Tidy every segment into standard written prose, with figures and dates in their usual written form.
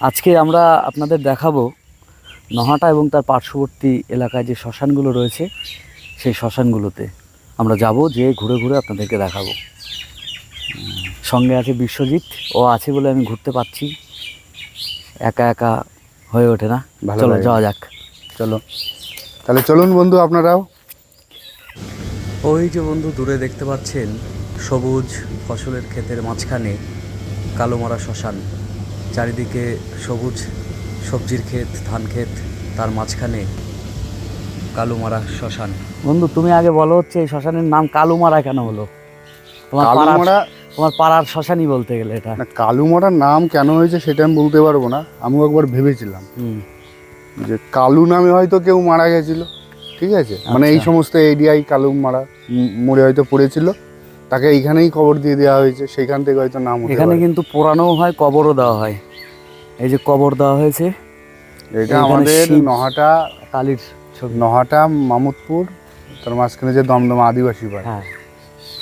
আজকে আমরা আপনাদের দেখাবো নহাটা এবং তার পার্শ্ববর্তী এলাকায় যে শ্মশানগুলো রয়েছে সেই শ্মশানগুলোতে আমরা যাব, যে ঘুরে ঘুরে আপনাদেরকে দেখাবো। সঙ্গে আছে বিশ্বজিৎ, ও আছে বলে আমি ঘুরতে পারছি, একা একা হয়ে ওঠে না। ভালো চলো লাগে। যাওয়া যাক। চলো তাহলে চলুন বন্ধু, আপনারাও। ওই যে বন্ধু দূরে দেখতে পাচ্ছেন সবুজ ফসলের ক্ষেতের মাঝখানে কালোমারা শ্মশান, চারিদিকে সবুজ সবজির ক্ষেত, ধান ক্ষেত, তার মাঝখানে কালুমারা শ্মশান। বন্ধু তুমি আগে বলো, হচ্ছে এই শ্মশানের নাম কালুমারা কেন হলো? কালুমারা তোমার পাড়ার শ্মশানই বলতে গেলে এটা। না, কালুমারার নাম কেন হয়েছে সেটা আমি বলতে পারবো না। আমিও একবার ভেবেছিলাম যে কালু নামে হয়তো কেউ মারা গেছিল, ঠিক আছে, মানে এই আচ্ছা। সমস্ত এরিয়ায় কালু মারা মরে হয়তো পড়েছিল, তাকে এইখানেই কবর দিয়ে দেওয়া হয়েছে, সেইখান থেকে হয়তো নাম হতে এখানে পারে। কিন্তু পোড়ানোও হয়, কবরও দেওয়া হয়। এই যে কবর দেওয়া হয়েছে, এটা এখানে আমাদের শিব নহাটা, কালীর ছবি। নহাটা মামুদপুর, তার মাঝখানে যে দমদমা আদিবাসী পাড়া, হ্যাঁ,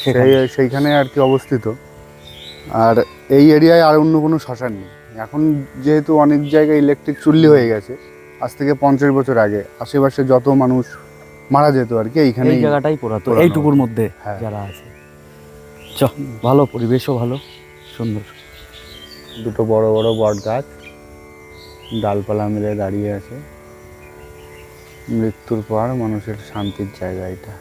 সেখানে। সেইখানে আর কি অবস্থিত। আর এই এরিয়ায় আর অন্য কোনো শ্মশান নেই এখন, যেহেতু অনেক জায়গায় ইলেকট্রিক চুল্লি হয়ে গেছে। আজ থেকে 50 বছর আগে আশেপাশে যত মানুষ মারা যেত আর কি এইখানে, এই জায়গাটাই পোড়াতো, এইটুকুর মধ্যে যারা আছে। চ, ভালো, পরিবেশও ভালো, সুন্দর। দুটো বড় বড় বট গাছ ডালপালা মিলে দাঁড়িয়ে আছে। মৃত্যুর পর মানুষের শান্তির জায়গা এটা।